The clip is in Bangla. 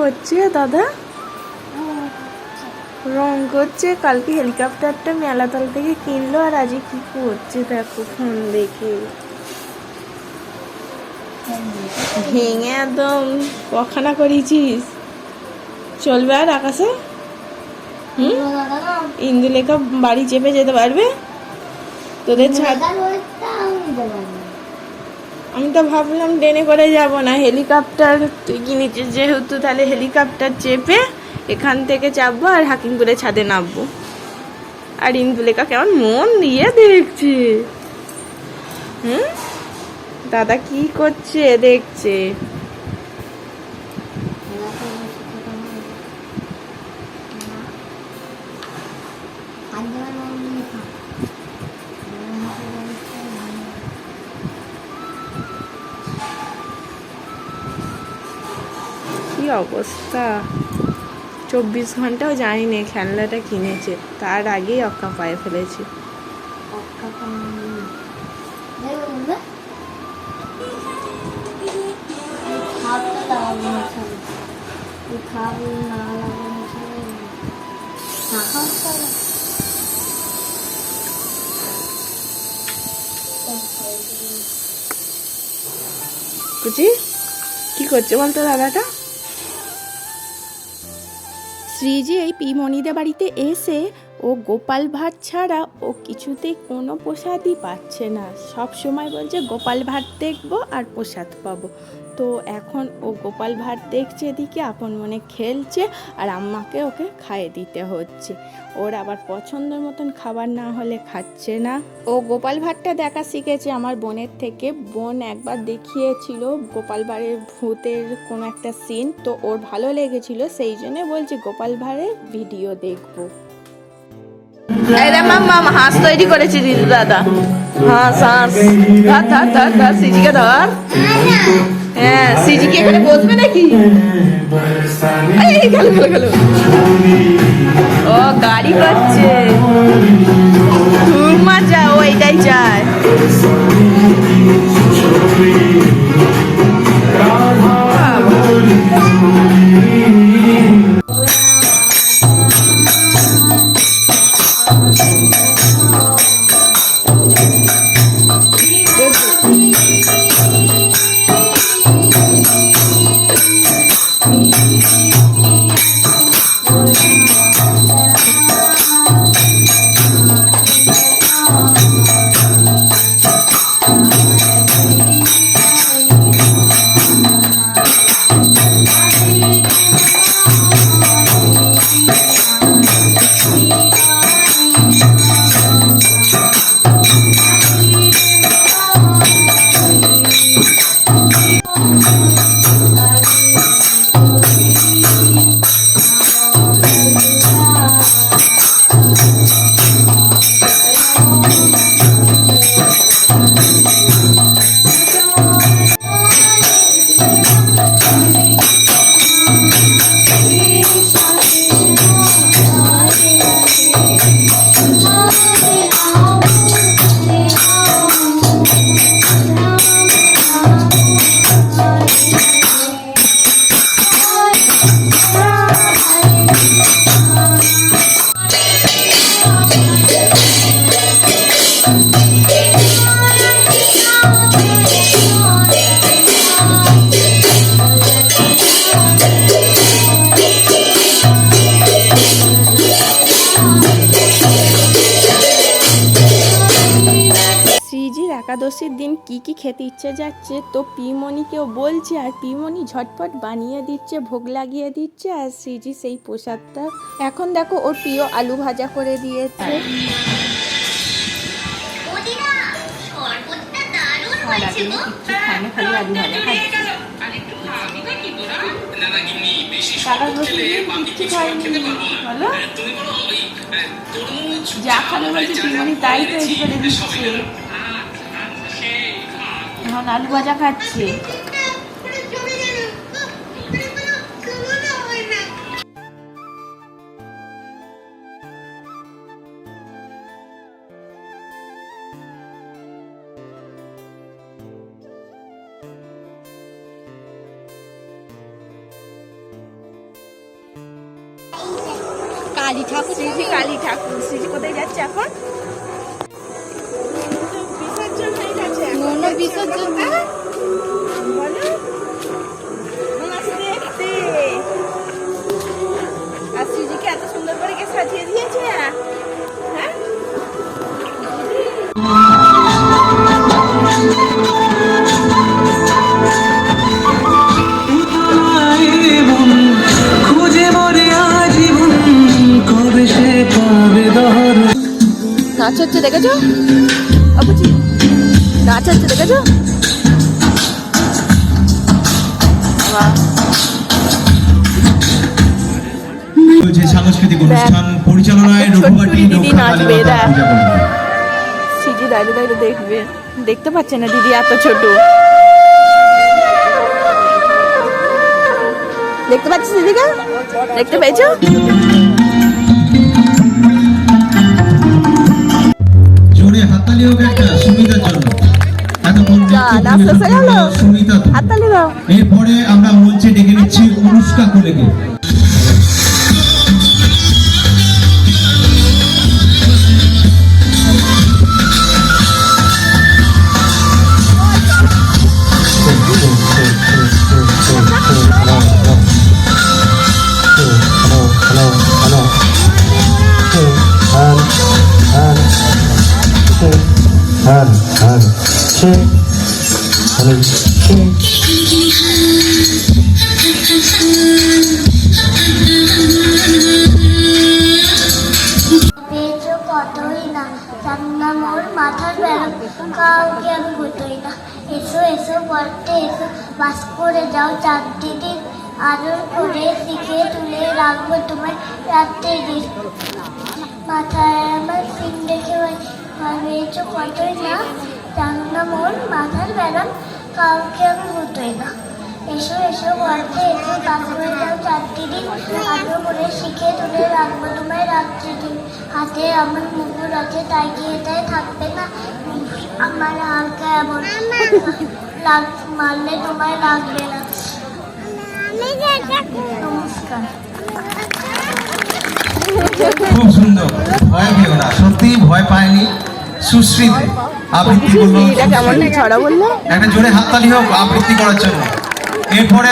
করছে দাদা? রং করছে। কালকে হেলিকপ্টারটা মেলাতল থেকে কিনলো আর আজকে কি করছে দেখো, ফোন দেখে ভেঙে একদম কখানা করেছিস। চলবে আর আকাশে? ইন্দুলেখা বাড়ি চেপে যেতে পারবে তোদের ছাদ? আমি তো ভাবলাম ট্রেনে করে যাব না, হেলিকপ্টার তুই কিনেছিস যেহেতু, তাহলে হেলিকপ্টার চেপে এখান থেকে চাপবো আর হাকিমপুরে ছাদে নামবো। আর ইন্দুলেখা কেমন মন দিয়ে দেখছে। দাদা কি করছে দেখছে। কি অবস্থা, 24 ঘন্টাও যায়নি খেলনাটা কিনেছে, তার আগেই অক্কা পায়ে ফেলেছে। কুচি কি করছে বলতো দাদাটা? শ্রীজি এই পিমনিদের বাড়িতে এসে ও গোপাল ভাঁড় ছাড়া ও কিছুতেই কোনো প্রসাদই পাচ্ছে না। সব সময় বলছে গোপাল ভাঁড় দেখবো আর প্রসাদ পাবো। তো এখন ও গোপাল ভাঁড় দেখছে, এদিকে আপন মনে খেলছে আর আম্মাকে ওকে খাইয়ে দিতে হচ্ছে। ওর আবার পছন্দের মতন খাবার না হলে খাচ্ছে না। ও গোপাল ভাঁড়টা দেখা শিখেছে আমার বোনের থেকে। বোন একবার দেখিয়েছিল গোপাল ভাঁড়ের ভূতের কোনো একটা সিন, তো ওর ভালো লেগেছিল, সেই জন্য বলছে গোপাল ভাঁড়ের ভিডিও দেখবো। হাঁস তৈরি করেছি দিদি দাদা। হাঁস হাঁস ধর ধর ধর ধর সিজিকে ধর। হ্যাঁ সিজি কি এখানে বসবে নাকি? ও গাড়ি করছে, খুব মজা, ও এটাই চায়। একাদশীর দিন কি কি খেতে ইচ্ছে যাচ্ছে, তো পিমনিকেও বলছে আর পিমনি ঝটপট বানিয়ে দিচ্ছে, ভোগ লাগিয়ে দিচ্ছে। আর শ্রীজি সেই প্রসাদটা এখন দেখো ওর প্রিয় আলু ভাজা করে দিয়েছে। যা খাবে বলছে পিমনি তাই তৈরি করে দিচ্ছে। এখন আলু ভাজা খাচ্ছে। কালী ঠাকুর। শ্রীজি কালী ঠাকুর। শ্রীজি কোথায় যাচ্ছে এখন? বিসর্জন হয়ে গেছে এখন। মনে বিসর্জন। বলো আস্তে আস্তে। আর শ্রীজিকে এত সুন্দর করে কে সাজিয়ে দিয়েছে? হ্যাঁ খুঁজে মরে আজীবন কবে সে পাবে দর। নাচ হচ্ছে দেখেছো? বাবুজি নাচ হচ্ছে দেখেছো? যে সাংস্কৃতিক অনুষ্ঠান পরিচালনায় রঘুবাটি দিদি নাচবে, নৌকা দেখ। পূজা করবে। সিজি দাঁড়িয়ে দাঁড়িয়ে দেখবে, দেখতে পাচ্ছে না দিদি এত ছোট। দেখতে পাচ্ছিস দিদিকে? দেখতে পেয়েছো? জোরে হাততালি হোক একটা সুমিতার জন্য। এতক্ষণ যা, নাচ শেষ হয়ে গেল? সুমিতা তো। হাততালি দাও। এরপরে আমরা মঞ্চে ডেকে নিচ্ছি অনুষ্কা কোলেকে। পেয়েছো কতই না, জাননা মোর মাথার বেড়া, কাউকে আমি হতোই না। এসো এসো বলতে এসো, বাস করে যাও চারটি দিন, আদর করে শিখে তুলে রাখবো তোমার রাত্রি দিন। মাথায় আমার সিন দেখে পেয়েছো কতই না, জাননা মোর মাথার বেড়া, কাউকে আমি হতোই না। এসো এসো বলতে এসো, বাস করে যাও চারটি দিন, আদর করে শিখে তুলে রাখবো তোমায় রাত্রি দিন। হাতে আমার মুকুর আছে, তাই কি এটাই থাকবে না? আমার হালকা এমন মারলে তোমায় লাগবে না। নমস্কার। খুব সুন্দর, ভয় পেও না, সত্যি ভয় পায়নি। সুশ্রীতে আবৃত্তি করলো। এটা কেমন ছড়া বললো? একটা জোরে হাততালি হোক আবৃত্তি করার জন্য। এরপরে